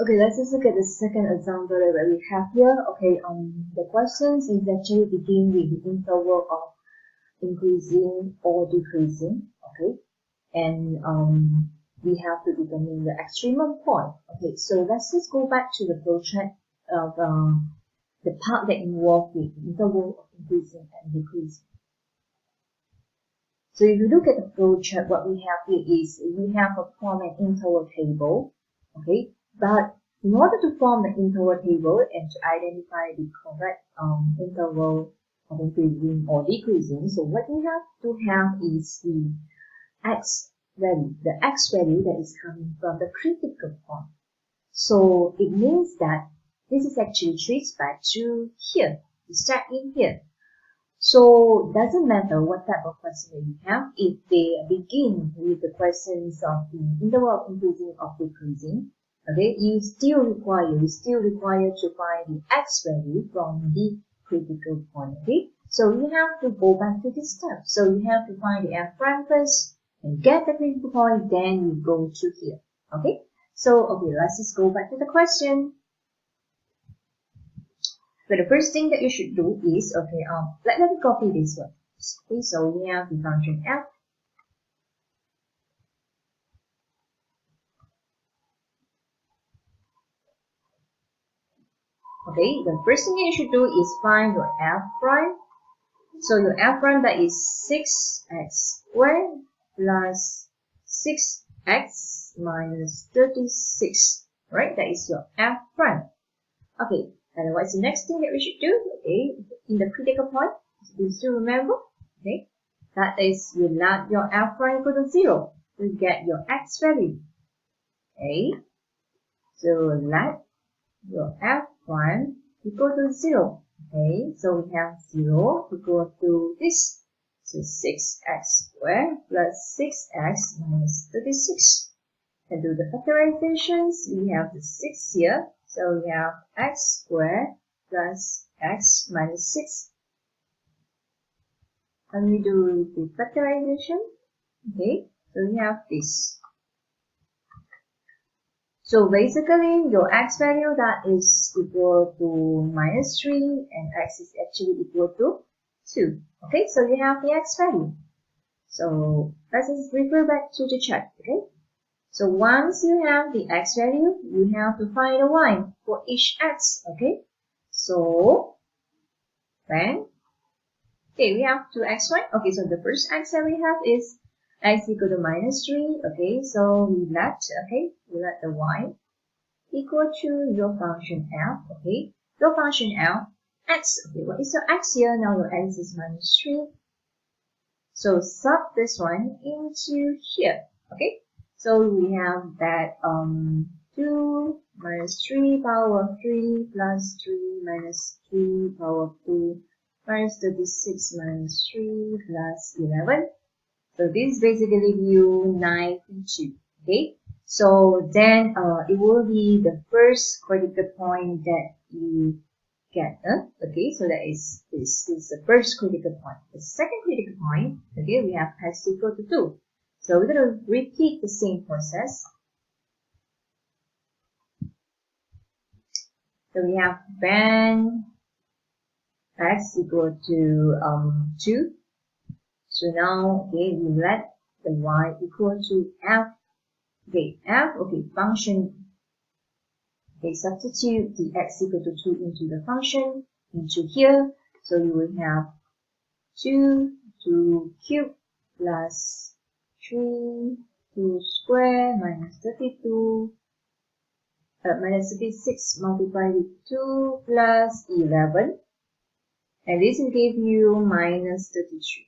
Okay, let's just look at the second example that we have here. Okay, the questions is actually begin with the interval of increasing or decreasing. Okay, and we have to determine the extremum point. Okay, so let's just go back to the project of the part that involves the interval of increasing and decreasing. So if you look at the flowchart, what we have here is we have to form an interval table. Okay, but in order to form an interval table and to identify the correct interval of increasing or decreasing, so what we have to have is the x value that is coming from the critical point. So it means that this is actually traced back to here, to start in here. So it doesn't matter what type of question that you have, if they begin with the questions of the interval of increasing or decreasing, okay, you still require to find the x value from the critical point. Okay, so you have to go back to this step. So you have to find the f prime first and get the critical point, then you go to here. Okay, so okay, let's just go back to the question. So the first thing that you should do is, okay, let me copy this one. Okay, so we have the function f. Okay, the first thing you should do is find your f prime. So your f prime, that is 6x squared plus 6x minus 36. Right, that is your f prime. Okay, and what's the next thing that we should do? Okay, in the critical point, do you still remember? Okay, that is you let your f prime equal to 0 to get your x value. Okay, so let your f prime equal to 0. Okay, so we have 0 equal to this. So 6x squared plus 6x minus 36. And do the factorizations, we have the 6 here. So we have x squared plus x minus 6. And we do the factorization. Okay, so we have this. So basically, your x value that is equal to minus 3 and x is actually equal to 2. Okay, so you have the x value. So let's just refer back to the chart. Okay, so once you have the x value, you have to find a y for each x. Okay, so then, okay, we have 2xy. Okay, so the first x that we have is x equal to minus 3. Okay, so we let the y equal to your function f. Okay, your function f, x. Okay, what is your x here? Now your x is minus 3. So sub this one into here. Okay, so we have that 2 minus 3 power of 3 plus 3 minus 3 power of 2 minus 36 minus 3 plus 11. So this basically give you 92. Okay, so then it will be the first critical point that you get. Okay, so that is this is the first critical point. The second critical point, okay, we have x equal to 2. So we're going to repeat the same process. So we have when x equal to 2. So now, okay, we let the y equal to f. Okay, f, okay, function. Okay, substitute the x equal to 2 into the function, into here. So you will have 2 cubed plus 3 square minus 32 minus 36 multiplied with 2 plus 11. And this will give you minus 33.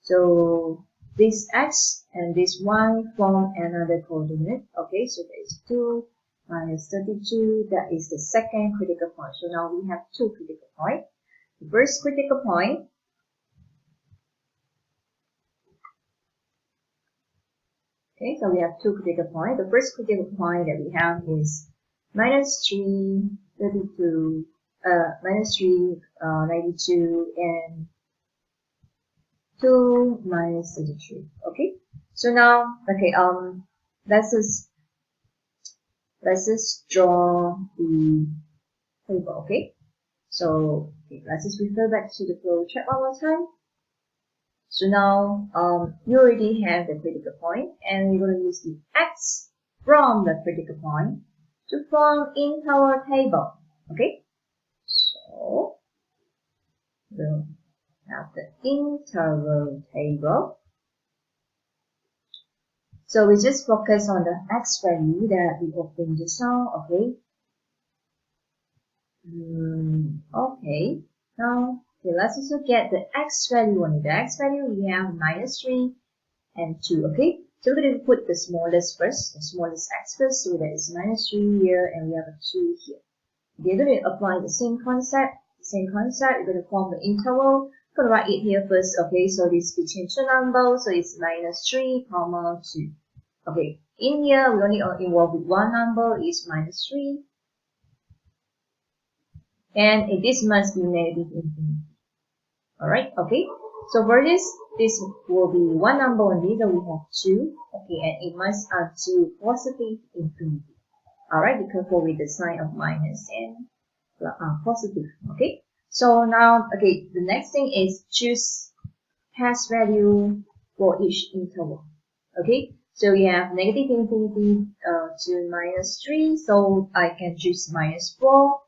So this x and this y form another coordinate. Okay, so that is 2 minus 32. That is the second critical point. So now we have two critical points. The first critical point, okay, so we have two critical points. The first critical point that we have is minus 3, 32, minus 3, 92, and 2 minus 33. Okay, so now, okay, let's just let's just draw the table, okay? So let's just refer back to the flow chart one more time. So now you already have the critical point, and we're going to use the x from the critical point to form interval table, okay? So we'll have the interval table. So we just focus on the x value that we obtained just now, okay? Okay, now let's also get the x value only. The x value we have -3 and 2, okay? So we're going to put the smallest first, the smallest x first, so that is -3 here and we have a 2 here. We're going to apply the same concept, we're going to form the interval. I'm going to write it here first, okay? So this between two numbers, so it's -3, comma 2. Okay, in here we only are involved with one number, is -3. And this must be negative infinity. Alright, okay. So for this will be one number only, so we have 2. Okay, and it must add to positive infinity. Alright, be careful with the sign of minus and positive. Okay. So now, okay, the next thing is choose hash value for each interval. Okay. So we have negative infinity to -3, so I can choose -4.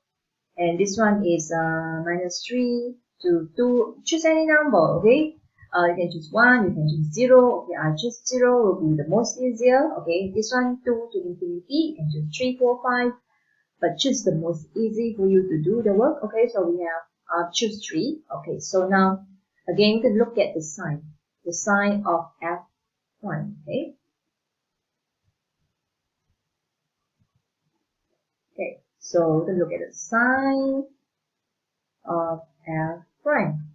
And this one is -3 to 2. Choose any number, okay? You can choose 1, you can choose 0. Okay, I'll choose 0 will be the most easier. Okay, this one 2 to infinity. You can choose 3, 4, 5. But choose the most easy for you to do the work. Okay, so we have choose 3. Okay, so now again you can look at the sign of f1. Okay. Okay, so we can look at the sign of f prime.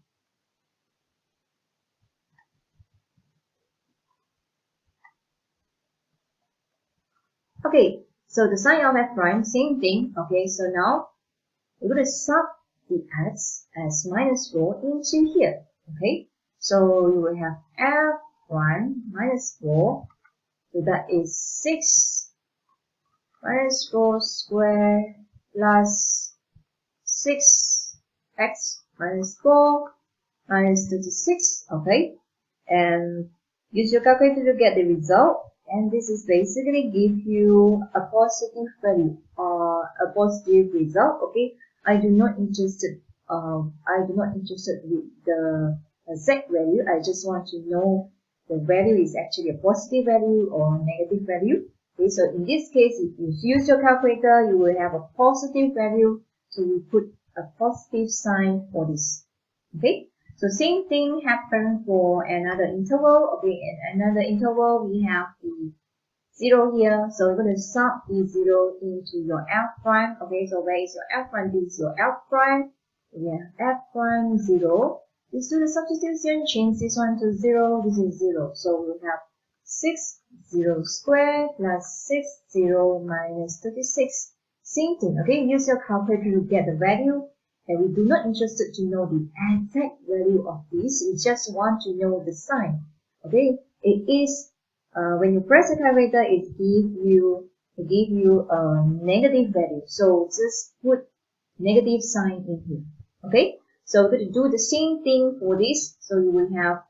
Okay, so the sign of f prime, same thing. Okay, so now we're going to sub the x as -4 into here. Okay, so we will have f prime -4, so that is 6 -4 squared plus 6x -4 minus 36. Okay, and use your calculator to get the result. And this is basically give you a positive value or a positive result. Okay, I do not interested with the exact value. I just want to know the value is actually a positive value or negative value. Okay, so in this case, if you use your calculator, you will have a positive value. So we put a positive sign for this. Okay. So same thing happened for another interval. Okay, in another interval we have the 0 here. So we're going to sub the 0 into your f prime. Okay, so where is your f prime? This is your f prime. We have f prime 0. Let's do the substitution. Change this one to 0. This is 0. So we have 6 0 squared plus 6 0 minus 36. Same thing. Okay, use your calculator to get the value. And we do not interested to know the exact value of this. We just want to know the sign. Okay, it is when you press the calculator, it give you a negative value. So just put negative sign in here. Okay, so we're going to do the same thing for this. So you will have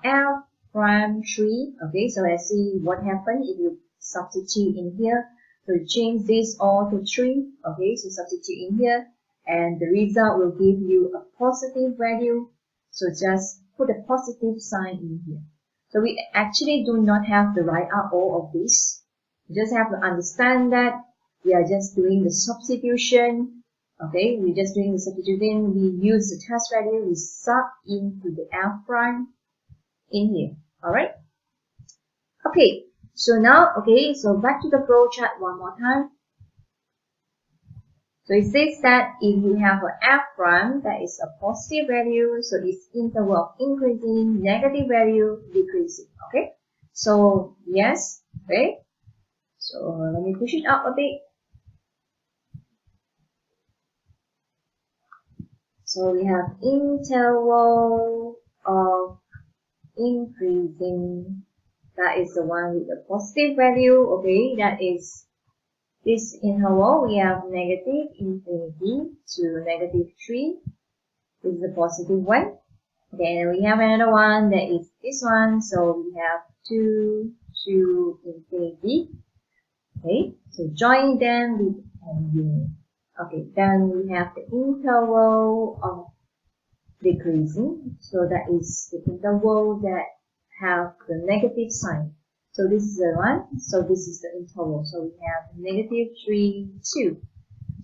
f prime 3. Okay, so let's see what happened if you substitute in here. So change this all to 3. Okay, so substitute in here. And the result will give you a positive value. So just put a positive sign in here. So we actually do not have to write out all of this. You just have to understand that we are just doing the substitution. Okay, we're just doing the substitution. We use the test value. We sub into the f prime in here. Alright. Okay, so now, okay, so back to the flow chart one more time. So it says that if you have an f prime that is a positive value, so its interval of increasing, negative value decreasing. Okay, so yes, okay, so let me push it up a bit. So we have interval of increasing, that is the one with the positive value. Okay, that is this interval, we have negative infinity to negative 3. This is a positive one. Then we have another one that is this one. So we have 2 to infinity. Okay, so join them with an unit. Okay, then we have the interval of decreasing. So that is the interval that have the negative sign. So this is the one. So this is the interval. So we have negative 3, 2.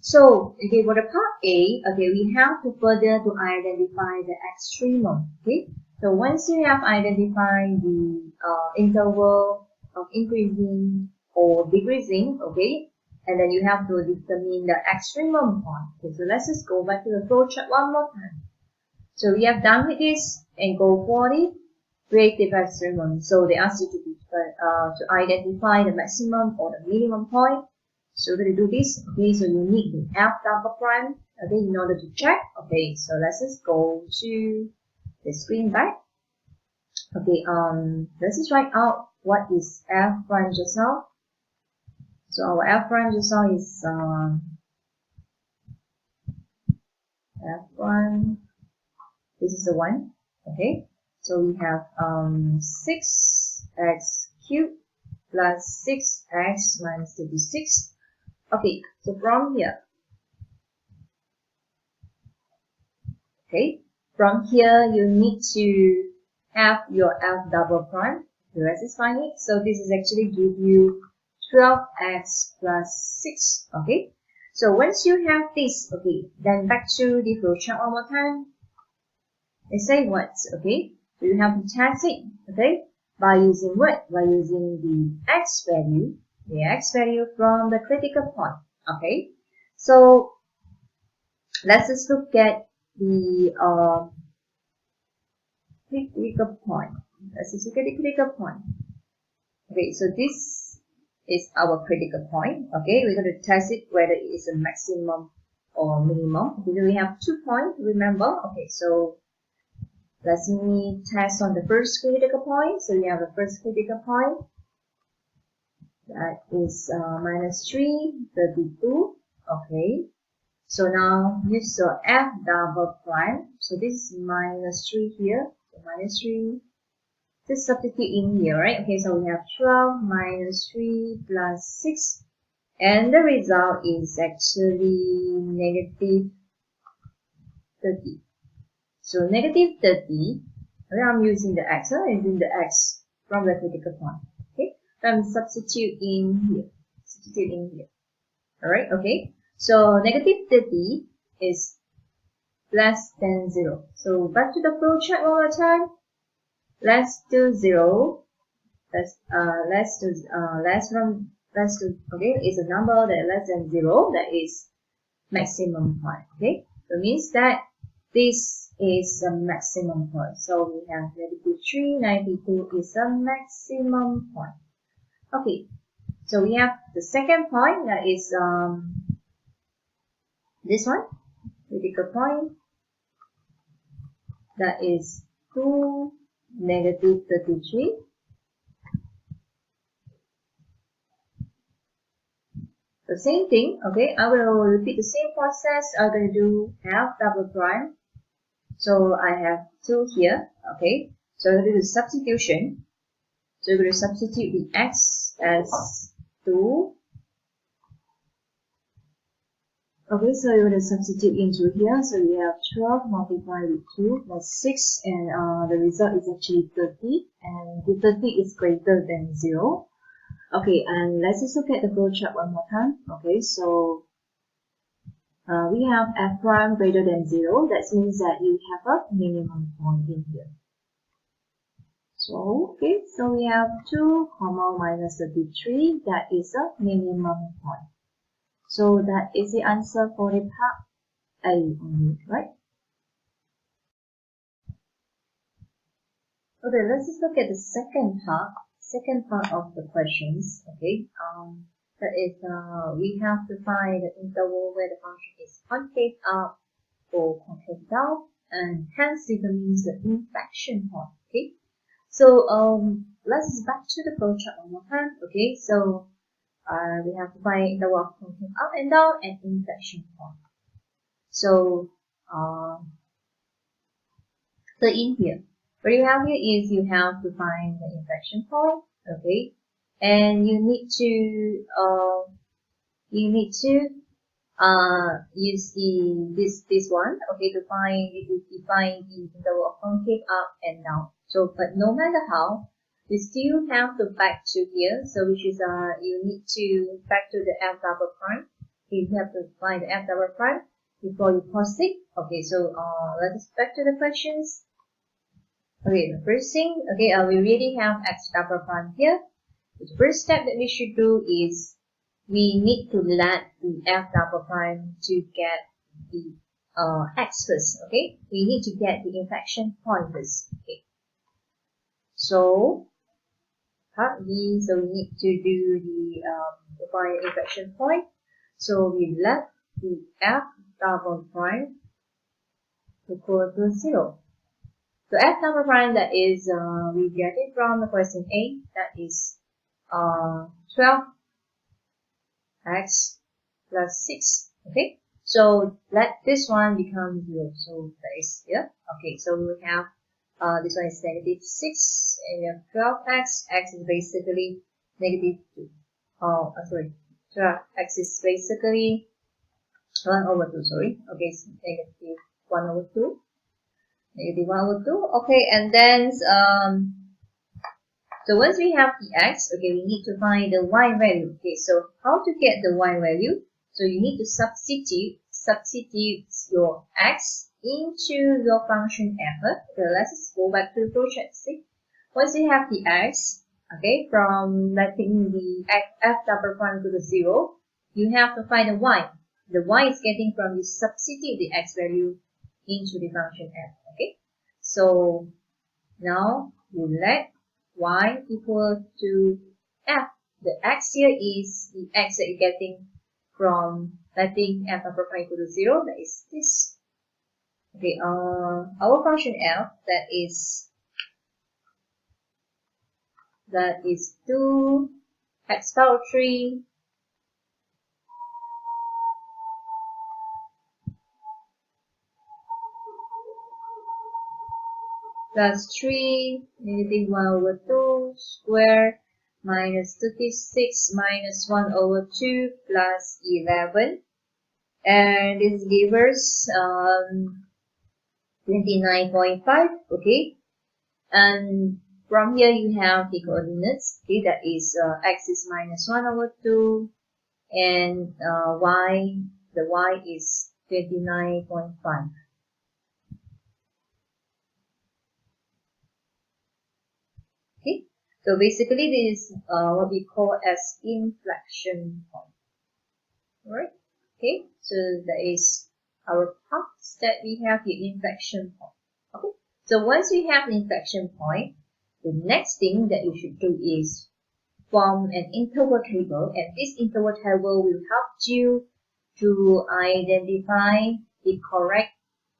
So, okay, for the part A, okay, we have to further to identify the extremum. Okay, so once you have identified the interval of increasing or decreasing, okay, and then you have to determine the extremum point. Okay, so let's just go back to the flowchart one more time. So we have done with this and go for the creative extremum. So they ask you to identify the maximum or the minimum point. So we're going to do this. Okay, so you need the F double prime, okay, in order to check. Okay, so let's just go to the screen back. Okay, let's just write out what is F prime just now. So our F prime just now is F prime. This is the one. Okay, so we have 6x cubed plus 6x minus 36. Okay, so from here, okay, from here you need to have your F double prime. Okay, let's just find it. So this is actually give you 12x plus 6. Okay, so once you have this, okay, then back to the flowchart one more time. They say what? Okay, so you have to test it. Okay, by using what? By using the x value. The x value from the critical point. Okay, so let's just look at the critical point. Let's just look at the critical point. Okay, so this is our critical point. Okay, we're going to test it whether it is a maximum or minimum. Okay, so we have 2 points, remember. Okay, so let me test on the first critical point. So we have the first critical point. That is minus 3, 32. Okay. So now use your F double prime. So this is minus 3 here. So minus 3. Just substitute in here, right? Okay, so we have 12 minus 3 plus 6. And the result is actually negative 30. So negative 30. Okay, I'm using the x. I'm using the x from the critical point. Okay. I'm substitute in here. Substitute in here. Alright, okay. So negative 30 is less than 0. So back to the flowchart one more time. Less to 0. Less to okay, is a number that less than 0. That is maximum point. Okay. So it means that this is a maximum point. So we have negative 3, 92 is a maximum point. Okay, so we have the second point, that is this one, critical point, that is 2, negative 33. The same thing, okay, I will repeat the same process. I'm going to do F double prime. So I have 2 here, okay, so I'm going to do the substitution. So we're going to substitute the x as 2. Okay, so we're going to substitute into here. So we have 12 multiplied with 2 plus 6, and the result is actually 30. And the 30 is greater than 0. Okay, and let's just look at the flowchart one more time. Okay, so we have f prime greater than 0. That means that you have a minimum point in here. So, okay, so we have 2, minus 33. That is a minimum point. So that is the answer for the part A only, right? Okay, let's just look at the second part of the questions. Okay, that is we have to find the interval where the function is concave up or concave down, and hence determines the inflection point. Okay, so let's back to the flowchart one more time. Okay, so we have to find interval of concave up and down and inflection point. So, so in here, what you have here is you have to find the inflection point, okay, and you need to use this one, okay, to define the interval of concave up and down. So, but no matter how, you still have to back to here. So, which is you need to back to the f double prime. You have to find the f double prime before you proceed. Okay, so let's back to the questions. Okay, the first thing, okay, we already have x double prime here. The first step that we should do is we need to let the f double prime to get the x first. Okay, we need to get the inflection point first. Okay, so we need to do the find inflection point. So we let the f double prime equal to 0. So f double prime, that is we get it from the question A, that is 12x plus 6. Okay, so let this one become 0. So that is here. Okay, so we have this one is negative 6, and we have 12x. X is basically negative 2. Sorry, 12x is basically 1 over 2. Sorry. Okay, so negative 1 over 2. Negative 1 over 2. Okay, and then so once we have the x, okay, we need to find the y value. Okay, so how to get the y value? So you need to substitute your x into your function f. Okay, let's go back to the project. See, once you have the x, okay, from letting the f double prime to the 0, you have to find the y. The y is getting from you substitute the x value into the function f. Okay, so now you let y equal to f. The x here is the x that you're getting from letting f double prime equal to 0. That is this. Okay, our function f, that is 2x power 3 plus 3 negative 1 over 2 square minus 36 minus 1 over 2 plus 11, and this gives us 29.5. Okay, and from here you have the coordinates. Okay, that is x is minus 1 over 2, and the y is 29.5. Okay, so basically this is what we call as inflection point. Alright, okay, so that is our parts that we have the inflection point. Okay, so once we have the inflection point, the next thing that you should do is form an interval table, and this interval table will help you to identify the correct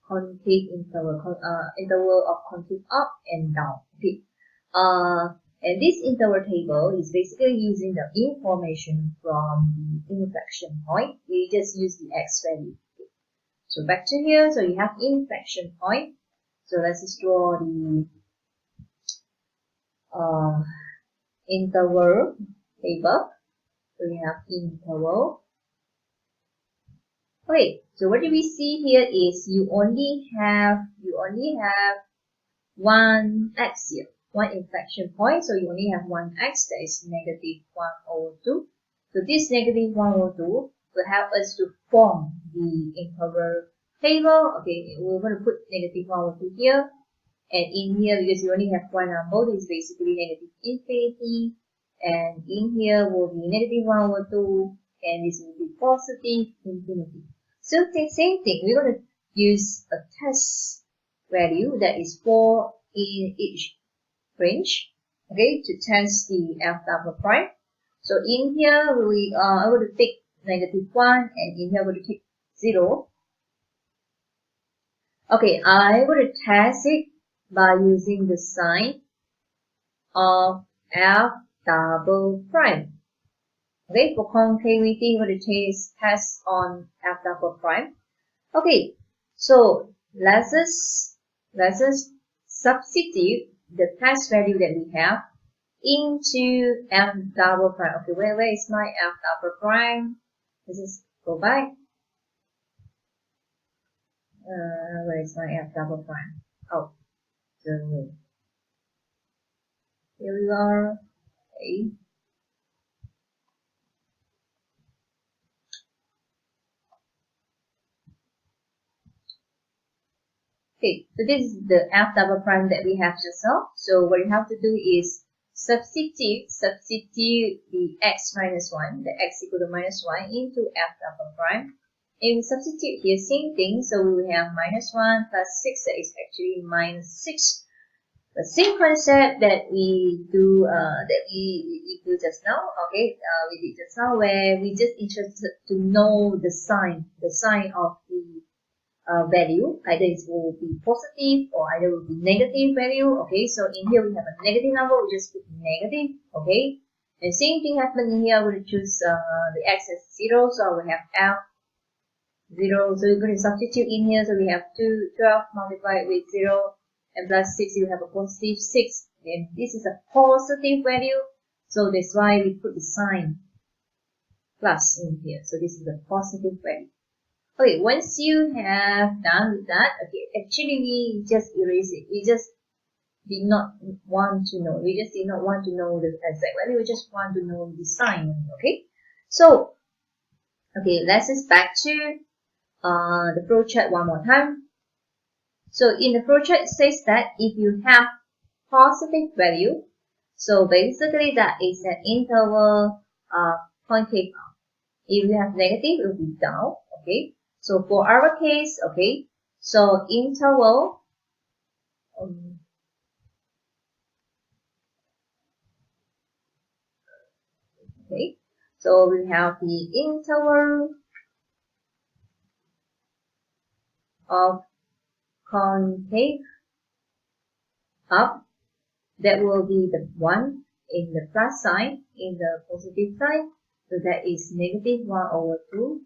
concave interval of concave up and down. Okay, and this interval table is basically using the information from the inflection point. We just use the x value. Okay. So back to here, so you have inflection point. So let's just draw the interval table. So we have interval. Okay, so what do we see here is you only have one x here, one inflection point. So you only have one x, that is negative 1 over 2. So this negative 1 over 2 will help us to form the interval table. Okay, we're going to put negative 1 over 2 here. And in here, because you only have one number, this is basically negative infinity. And in here will be negative 1 over 2. And this will be positive infinity. So the same thing, we're going to use a test value that is 4 in each range, okay, to test the f double prime. So in here, we are going to take negative 1, and in here we're going to take 0. Okay, I'm going to test it by using the sign of f double prime. Okay, for concavity, we're going to test on f double prime. Okay, so let's just substitute the test value that we have into f double prime. Okay, where is my f double prime? Let's just go back. Where is my f double prime? Oh, so here we are. Okay. Okay, so this is the f double prime that we have just now. So what you have to do is substitute the x minus 1, the x equal to minus 1 into f double prime. And we substitute here, same thing. So we will have minus 1 plus 6, that is actually minus 6. The same concept that we do we do just now. Okay, we did just now, where we just interested to know the sign of the value. Either it will be positive or either it will be negative value. Okay, so in here we have a negative number, we just put negative. Okay, and same thing happened in here. We're going to choose the x as 0, so we have f 0. So we're going to substitute in here. So we have 12 multiplied with 0 and plus 6, you have a positive 6. And this is a positive value, so that's why we put the sign plus in here. So this is a positive value. Okay, once you have done with that, okay, actually we just erase it. We just did not want to know. We just did not want to know the exact value. We just want to know the sign. Okay, so okay, let's just back to the flow chart one more time. So in the flow chart, it says that if you have positive value, so basically that is an interval concave up. If you have negative, it will be down. Okay. So for our case, okay, so interval, okay, so we have the interval of concave up, that will be the 1 in the plus sign, in the positive sign, so that is negative 1 over 2,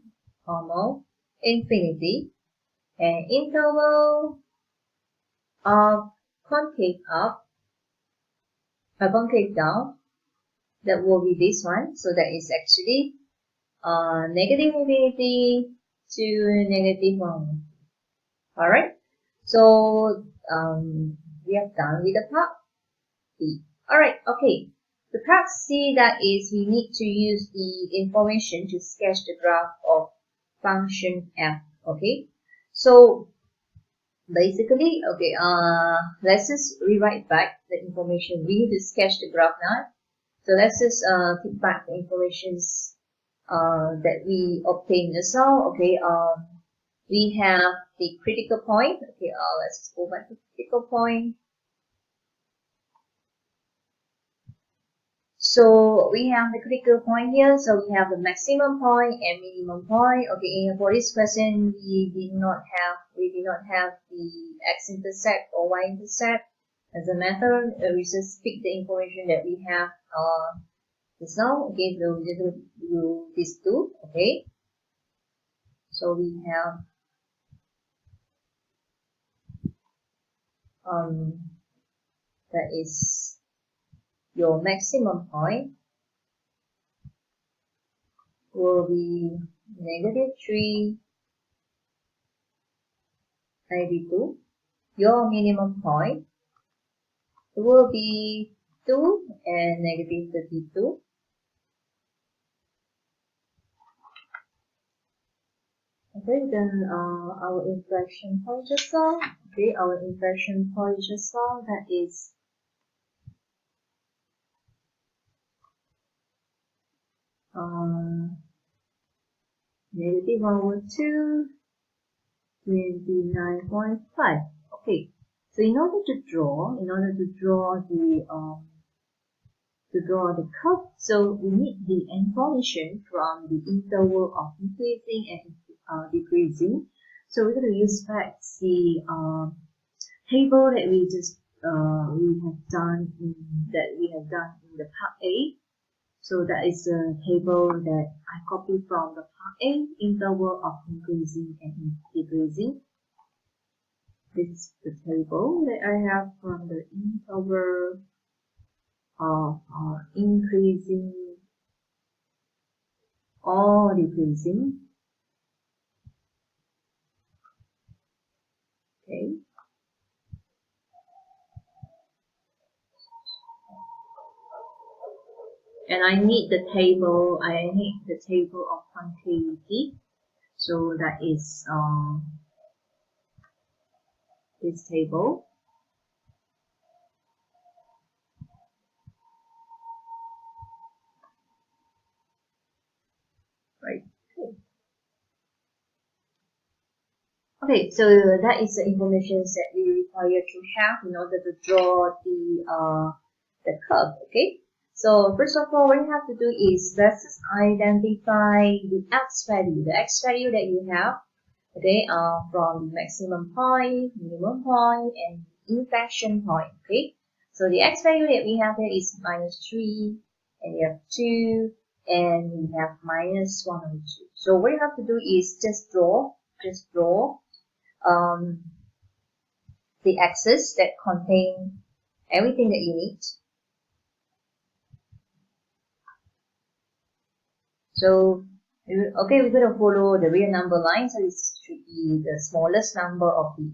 comma, infinity, and interval of concave up, concave down, that will be this one. So that is actually negative infinity to negative 1. Alright, so we have done with the part B. Alright, okay. The part C, that is we need to use the information to sketch the graph of function f. Okay, so basically, okay, let's just rewrite back the information. We need to sketch the graph now. So let's just take back the informations that we obtained just now. Okay, we have the critical point. Okay, let's go back to critical point. So we have the critical point here. So we have the maximum point and minimum point. Okay, for this question, we did not have the x-intercept or y-intercept. As a method, we just pick the information that we have just now. Okay, so we just do these two. Okay, so we have that is your maximum point will be negative 3, 92. Your minimum point will be 2 and negative 32. Okay, then our inflection point just now. Okay, our inflection point just now, that is negative 1 over 2, 29.5. Okay, so in order to draw the curve, so we need the information from the interval of increasing and decreasing. So we're going to use back the table that we have done in the part A. So that is a table that I copied from the part A, interval of increasing and decreasing. This is the table that I have from the interval of increasing or decreasing. Okay. And I need the table of quantity. So that is this table. Right. Okay, so that is the information that we require to have in order to draw the curve. Okay. So first of all, what you have to do is let's just identify the x value, that you have. Okay. From maximum point, minimum point, and inflection point. Okay. So the x value that we have here is -3, and we have 2, and we have -1 and 2. So what you have to do is just draw the axis that contain everything that you need. So, okay, we're going to follow the real number line. So this should be the smallest number of the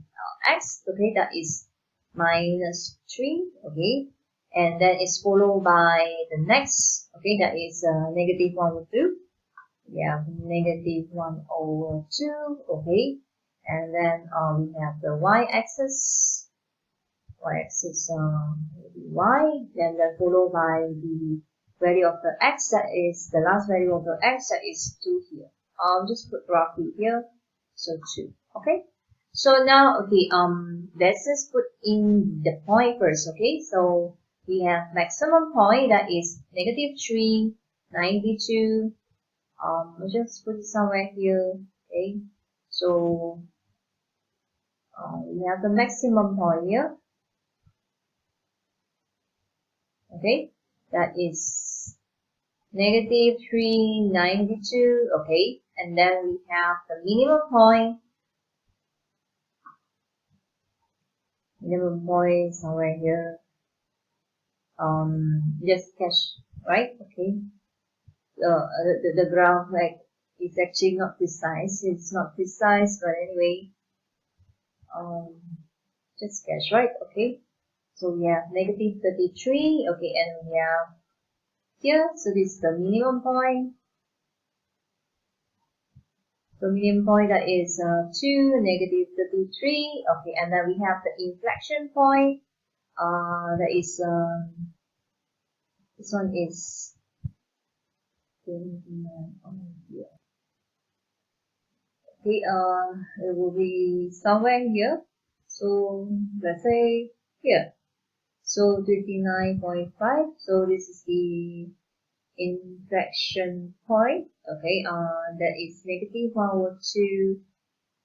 x. Okay, that is -3. Okay, and then it's followed by the next. Okay, that is -1/2. We have -1/2. Okay, and then we have the y-axis. Y-axis y, then followed by the value of the x, that is the last value of the x, that is 2 here. I'll just put roughly here, so 2. Okay. So now, okay, let's just put in the point first. Okay, so we have maximum point, that is -3, 92. I'll just put it somewhere here. Okay, so we have the maximum point here. Okay, that is -3, 92. Okay, and then we have the minimum point. Minimum point somewhere here. Just sketch, right? Okay. The graph like is actually not precise. It's not precise, but anyway, just sketch, right? Okay. So we have -33. Okay, and we have here. So this is the minimum point. So minimum point, that is 2, -33. Okay, and then we have the inflection point. That is this one is 29. Oh dear. Okay, it will be somewhere here. So let's say here. So 29.5. So this is the inflection point. Okay, that is -1/2,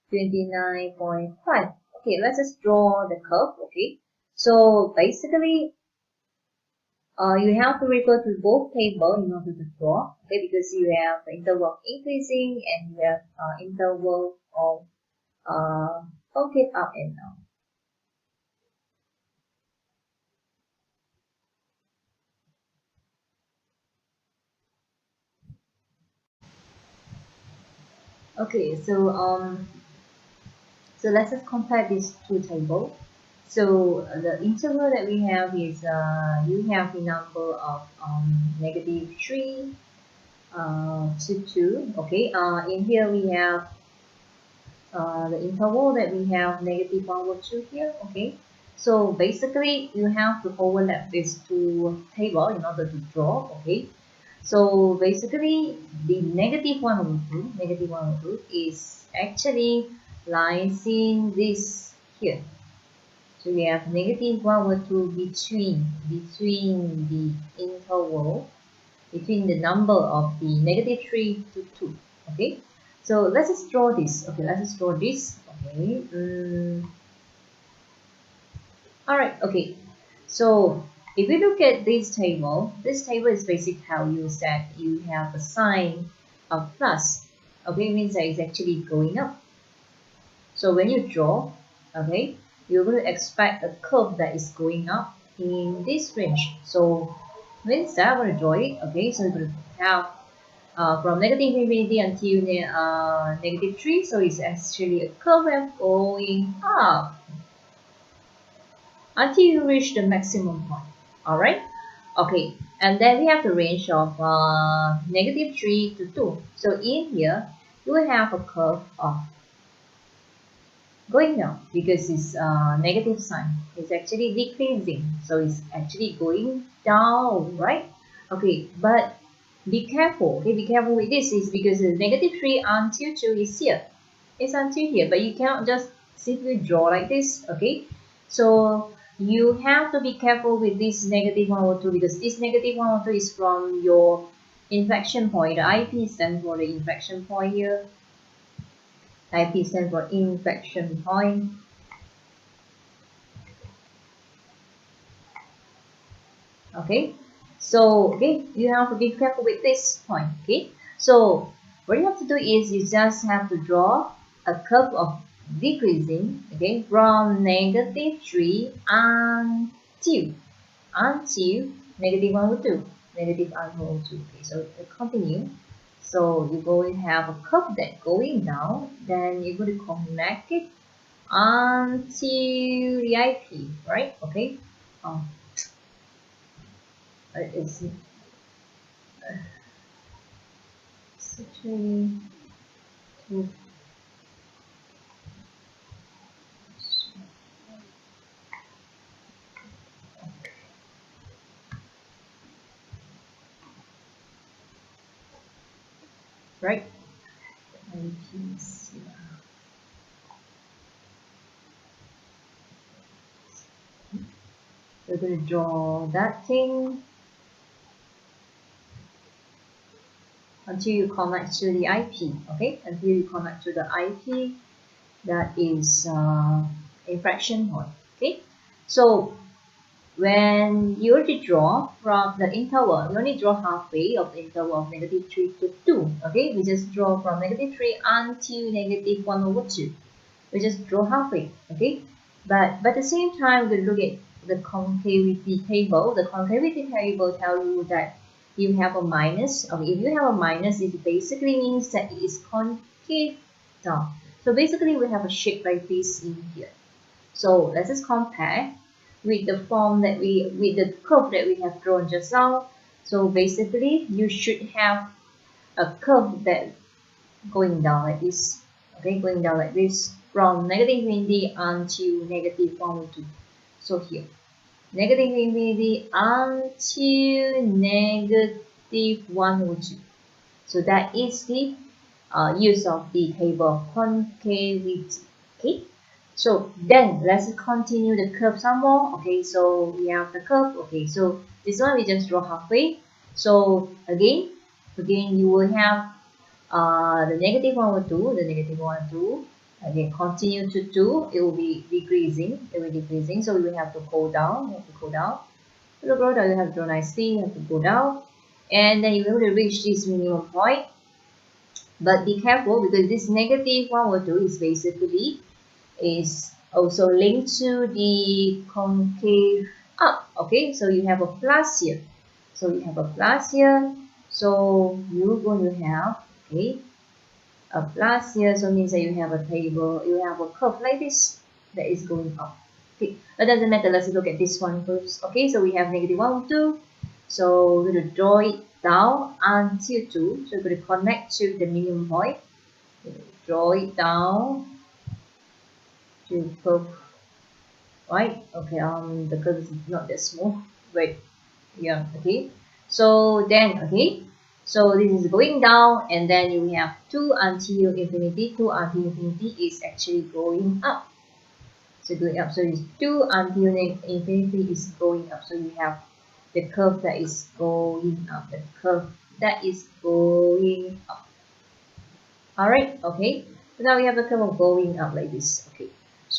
29.5. Okay, let's just draw the curve. Okay, so basically you have to refer to both tables in order to draw. Okay, because you have the interval of increasing and you have interval of concave up and down. Okay, so let's just compare these two tables. So the interval that we have is you have the number of -3 to 2. Okay, in here we have the interval that we have -1/2 here. Okay, so basically you have to overlap these two tables in order to draw. Okay, so basically the -1/2 is actually lies in this here. So we have -1/2 between the interval, between the number of the -3 to 2. Okay, so let's just draw this. Okay, let's just draw this. Okay, all right. Okay, so if you look at this table is basically how you said you have a sign of plus. Okay, it means that it's actually going up. So when you draw, okay, you're going to expect a curve that is going up in this range. So means that I'm going to draw it. Okay, so you're going to have from negative infinity until negative 3. So it's actually a curve going up until you reach the maximum point. Alright? Okay, and then we have the range of negative 3 to 2. So in here, you will have a curve of going down because it's negative sign. It's actually decreasing. So it's actually going down, right? Okay, but be careful. Okay, be careful with this is because the negative 3 until 2 is here. It's until here, but you cannot just simply draw like this. Okay, so you have to be careful with this negative 1 or 2 because this negative 1 or 2 is from your inflection point. The IP stands for the inflection point here. IP stands for inflection point. Okay, so okay, you have to be careful with this point. Okay, so what you have to do is you just have to draw a curve of decreasing, okay, from negative 3 until negative 1 over 2, negative 1 over 2. Okay, so continue. So you're going to have a curve that going down, then you're going to connect it until the IP, right? Okay. Um, it's actually too, right? IPs, yeah. We're going to draw that thing until you connect to the IP, okay? Until you connect to the IP that is inflection point, okay? So when you already draw from the interval, you only draw halfway of the interval of negative 3 to 2, okay? We just draw from negative 3 until negative 1 over 2. We just draw halfway, okay? But at the same time, we look at the concavity table. The concavity table tells you that you have a minus. Okay, if you have a minus, it basically means that it is concave down. So basically, we have a shape like this in here. So let's just compare with the form that with the curve that we have drawn just now. So basically, you should have a curve that going down like this. Okay, going down like this from negative infinity until negative 1 over 2. So here, negative infinity until negative 1 over 2. So that is the use of the table of concavity. Okay, so then let's continue the curve some more. Okay, so we have the curve. Okay, so this one we just draw halfway. So again you will have the negative 1 over 2, the negative 1 2, again continue to 2, it will be decreasing, so we will have to go down, to go down, you have to draw nicely, you have to go down, and then you will reach this minimum point, but be careful because this negative 1 over 2 is basically is also linked to the concave up, okay, so you have a plus here, so you're going to have, okay, a plus here, so means that you have a table, you have a curve like this that is going up. Okay, that doesn't matter. Let's look at this one first. Okay, so we have negative 1 over 2. So we're going to draw it down until 2. So we're going to connect to the minimum point. Draw it down to curve. Right? Okay, the curve is not that small. Wait, yeah, okay. So then, okay, so this is going down, and then you have 2 until infinity. 2 until infinity is actually going up. So going up. So it's 2 until infinity is going up. So you have the curve that is going up. The curve that is going up. Alright, okay. So now we have the curve of going up like this. Okay.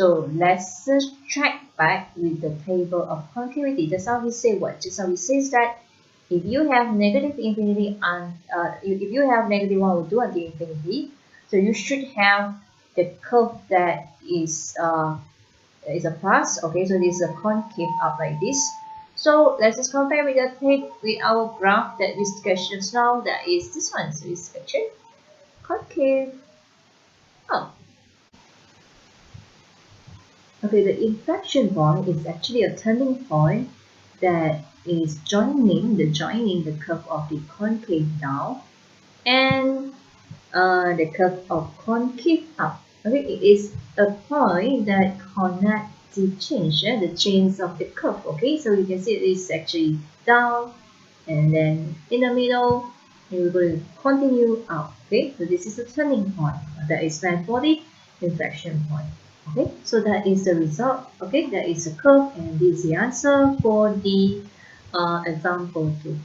So let's track back with the table of concavity. Just how we say what? Just how we say that if you have negative infinity and if you have negative 1 over 2 until infinity, so you should have the curve that is a plus. Okay, so this is a concave up like this. So let's just compare with our graph that we sketched just now. That is this one. So it's actually concave up. Okay, the inflection point is actually a turning point that is joining the curve of the concave down and the curve of concave up. Okay, it is a point that connects the chains of the curve. Okay, so you can see it is actually down and then in the middle and we're going to continue up. Okay, so this is the turning point that is meant for the inflection point. Okay, so that is the result. Okay, that is the curve and this is the answer for the example 2.